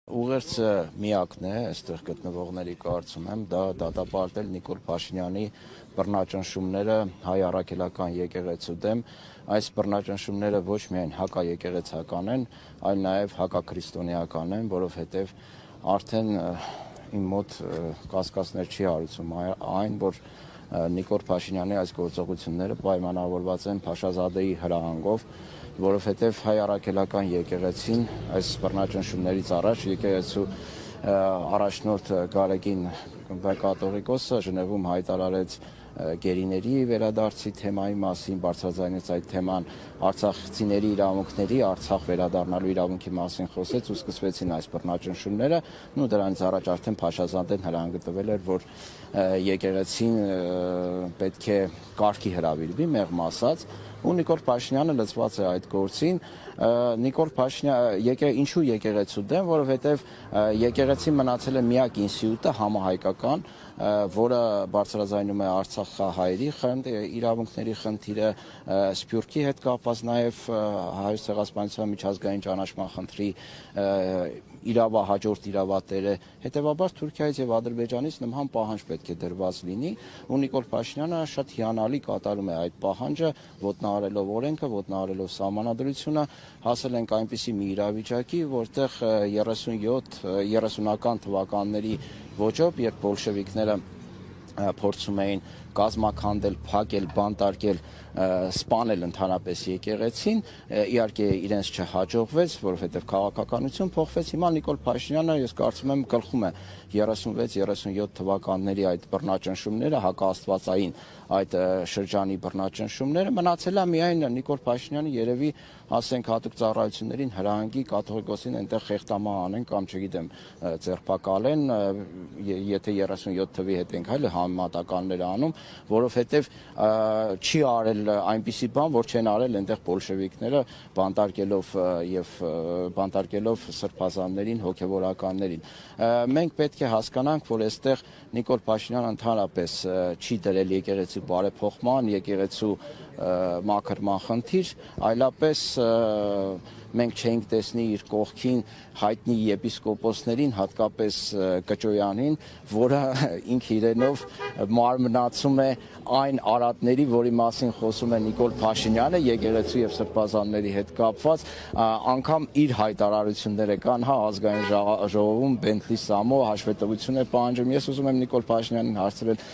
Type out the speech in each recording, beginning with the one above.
Ուղերձը միակն է, այստեղ գտնվողների կարծում եմ, դա դատապարտել Նիկոլ Փաշինյանի բռնաճնշումները հայ առաքելական եկեղեցու դեմ, այս բռնաճնշումները ոչ միայն հակաեկեղեցական են, այլ նաև հակաքրիստոնեական են, որովհետև արդեն իմ մոտ կասկածներ չի հարուցում այն, որ Նիկոլ Փաշինյանի այս գործողությունները պայմանավորված են Փաշազադեի հրահանգով, որովհետև հայ առաքելական եկեղեցին այս բռնաճնշումներից առաջ եկեղեցու առաջնորդ Գարեգին կաթողիկոսը Ժնևում հայտարարեց գերիների վերադարձի թեմայի մասին, բարձրաձայնեց այդ թեման, արցախցիների իրավունքների, Արցախ վերադառնալու իրավունքի մասին խոսեց ու սկսվեցին այս բռնաճնշումները, ու դրանից առաջ արդեն Փաշազադեն հրահանգ տվել էր, որ եկեղեցին պետք է կարգի հրավիրվի, մեղմ ասած, ու Նիկոլ Փաշինյանը լծված է այդ գործին, Նիկոլ Փաշինյանը ինչու եկեղեցու դեմ, որովհետև եկեղեցին մնացել է միակ ինստիտուտը համահայկական, որը բարձրաձայնում է արցախահայերի իրավունքների խնդիրը, Սփյուռքի հետ կապված նաև Հայոց ցեղասպանության միջազգային ճանաչման խնդրի հաջորդ իրավատերը, հետևաբար Թուրքիայից եւ Ադրբեջանից նման պահանջ պետք է դրված լինի, ու Նիկոլ Փաշինյանը շատ հիանալի կատարում է այդ պահանջը, ոտնահարելով օրենքը, ոտնահարելով սահմանադրությունը, հասել ենք այնպիսի մի իրավիճակի, որտեղ 30-ական թվականների ոճով, երբ բոլշևիկները փորձում էին կազմաքանդել, փակել, բանտարկել, սպանել ընդհանրապես եկեղեցին, իհարկե իրենց չհաջողվեց, որովհետև քաղաքականություն փոխվեց, հիմա Նիկոլ Փաշինյանը, ես կարծում եմ, գլխում է 36-37 թվականների այդ բռնաճնշումները, հակաաստվածային այդ շրջանի բռնաճնշումները, մնացել է միայն Նիկոլ Փաշինյանը երևի, ասենք, հատուկ ծառայություններին հրահանգի կաթողիկոսին այնտեղ խեղդամահ անեն կամ չգիտեմ ձերբակալեն, եթե 37 թվի հետ ենք այլ համեմատականներ անում, որովհետև չի արել այնպիսի բան, որ չեն արել այնտեղ բոլշևիկները բանտարկելով սրբազաններին, հոգևորականներին։ Մենք պետք է հասկանանք, որ այստեղ Նիկոլ Փաշինյանը ընդհանրապես չի դրել եկեղեցու բարեփոխման, եկեղեցու մաքրման խնդիր, այլապես մենք չենք տեսնի իր կողքին հայտնի եպիսկոպոսներին, հատկապես Կճոյանին, որը ինքը իրենով մարմնացում է այն արատների, որի մասին խոսում է Նիկոլ Փաշինյանը, եկեղեցու եւ սրբազանների հետ կապված, անգամ իր հայտարարությունները կան, ազգային ժողովում Բենթլի Սամո հաշվետվություն է պահանջում։ Ես ուզում եմ Նիկոլ Փաշինյանին հարցրել,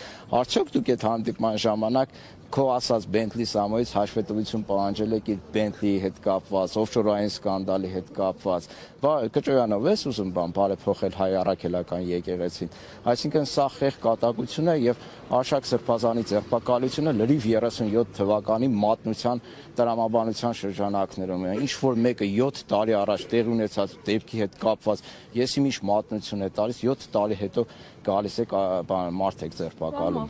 արդյոք դուք այդ հանդիպման ժամանակ քո ասած Բենթլի Սամոյից հաշվետվություն պահանջել եք իր Բենթլիի հետ կապված, օֆշորային սկանդալի հետ կապված, Կճոյանով ես ուզում բարեփոխել հայ առաքելական եկեղեցին, այսինքն սա խեղ կատակություն է եւ Արշակ Սրբազանի ձերբակալությունը լրիվ 37 թվականի մատնության տրամաբանության շրջանակներում է, ինչ որ մեկը 7 տարի առաջ տեղի ունեցած դեպքի հետ կապված, ես իմիշ մատնություն է տալիս, 7 տարի հետո գալիս է մարդ եք ձերբակալում։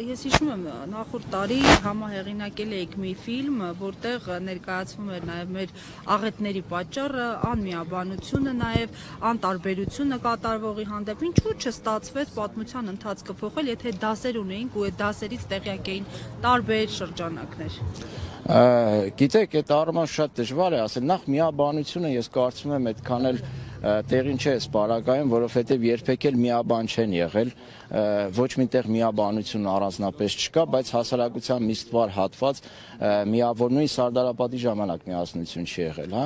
Ես հիշում եմ նախորդ տարի համահեղինակել էիք մի ֆիլմ, որտեղ ներկայացվում էր նաև մեր աղետների պատճառը, անմիաբանությունը, նաև անտարբերությունը կատարվողի հանդեպ, ինչու չստացվեց պատմության ընթացքը փոխել, եթե դասեր ունեինք ու այդ դասերից տեղյակ էին տարբեր շրջանակներ։ Գիտեք, այդ առումով շատ դժվար է ասել, նախ միաբանությունը ես կարծում եմ այդքան էլ տեղին չէ սպարակայում, որովհետև երբեք էլ միաբան չեն եղել, ոչ միտեղ միաբանություն առանձնապես չկա, բայց հասարակության մի ստվար հատված միավոր նույն Սարդարապետի ժամանակ միասնություն չի եղել,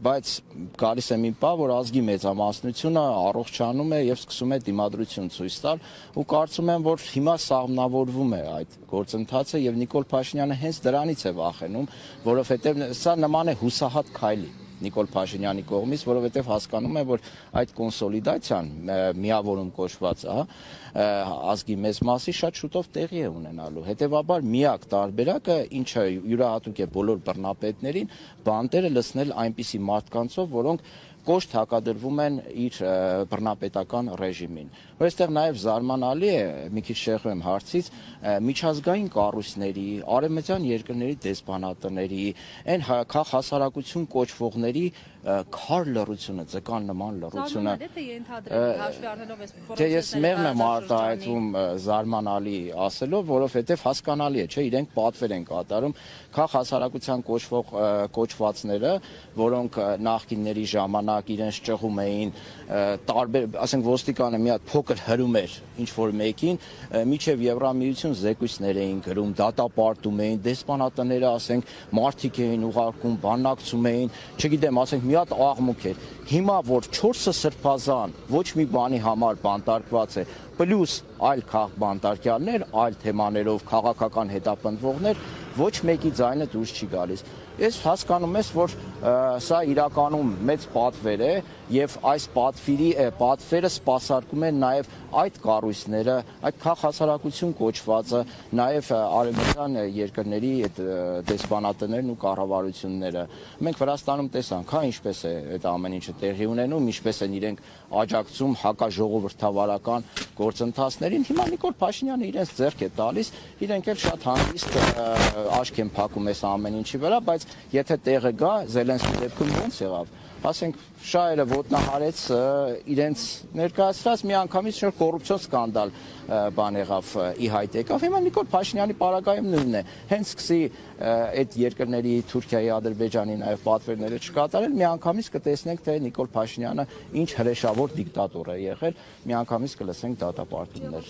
բայց գալիս է մի պահ, որ ազգի մեծամասնությունը առողջանում է եւ սկսում է դիմադրություն ցույց տալ ու կարծում եմ, որ հիմա սահմանավորվում է այդ գործընթացը եւ Նիկոլ Փաշինյանը հենց դրանից է վախենում, որովհետեւ սա նման է հուսահատ քայլի Նիկոլ Փաշինյանի կողմից, որովհետև հասկանում է, որ այդ կոնսոլիդացիան միավորում կոչված ազգի մեծ մասի շատ շուտով տեղի է ունենալու։ Հետևաբար միակ տարբերակը, ինչը յուրահատուկ է բոլոր բռնապետներին, բանտերը լցնել այնպիսի մարդկանցով, որոնք կոշտ հակադրվում են իր բռնապետական ռեժիմին։ Որ այստեղ նաև զարմանալի է, մի քիչ շեղվում եմ հարցից, միջազգային կառույցների, արևմտյան երկրների դեսպանատների, այն հասարակություն կոչվողների քար լռությունը, ձկան նման լռությունը։ Զարմանալի է, թե ենթադրել հաշվի առնելով այս Դե ես մեղմ եմ տարածաշրջանի- արտահայտվում զարմանալի ասելով, որովհետև հասկանալի է, չէ, իրենք պատվեր են կատարում քաղաքացիական կոչվածները, որոնք նախկինների ժամանակ իրենց ճղում էին տարբեր, ասենք ոստիկանը մի հատ փոքր հրում էր ինչ որ մեկին, միջև Եվրամիություն զեկույցներ էին գրում, դատապարտում էին, դեսպանատները, ասենք, մարդիկ էին ուղարկում, բանակցում էին, չգիտեմ, ասենք մի հատ աղմուկ էր։ Հիմա որ 4-ը սրբազան ոչ մի բանի համար բանտարկված է, պլյուս այլ բանտարկյալներ, այլ թեմաներով քաղաքական հետապնդվողներ, ոչ մեկի ձայնը դուրս չի գալիս։ Ես հասկանում ես, որ սա իրականում մեծ պատվեր է եւ այս պատվերը սպասարկում են նաեւ այդ կառույցները, այդ քաղաքացիական կոչվածը, նաեւ արևմտյան երկրների այդ դեսպանատներն ու կառավարությունները։ Մենք Վրաստանում տեսանք, հա, ինչպես է այդ ամեն ինչը տեղի ունենում, ինչպես են իրենք աջակցում հակաժողովրդավարական գործընթացներին։ Հիմա Նիկոլ Փաշինյանը իրենց ձեռք է տալիս, իրենք էլ շատ հանգիստ աչք են փակում այս ամեն ինչի վրա, բայց եթե տեղը գա, Զելենսկի դեպքում ո՞նց եղավ։ Ասենք շահերը ոտնահարեց իրենց ներկայացրած միանգամից շուտ կոռուպցիոն սկանդալ բան եղավ ի հայտ եկավ։ Հիմա Նիկոլ Փաշինյանի պարագայում նույնն է։ Հենց սկսի այդ երկրների Թուրքիայի, Ադրբեջանի նաև պատվերները չկատարել, միանգամից կտեսնենք, թե Նիկոլ Փաշինյանը ինչ հրեշավոր դիկտատոր է եղել, միանգամից կլսենք դատապարտումներ։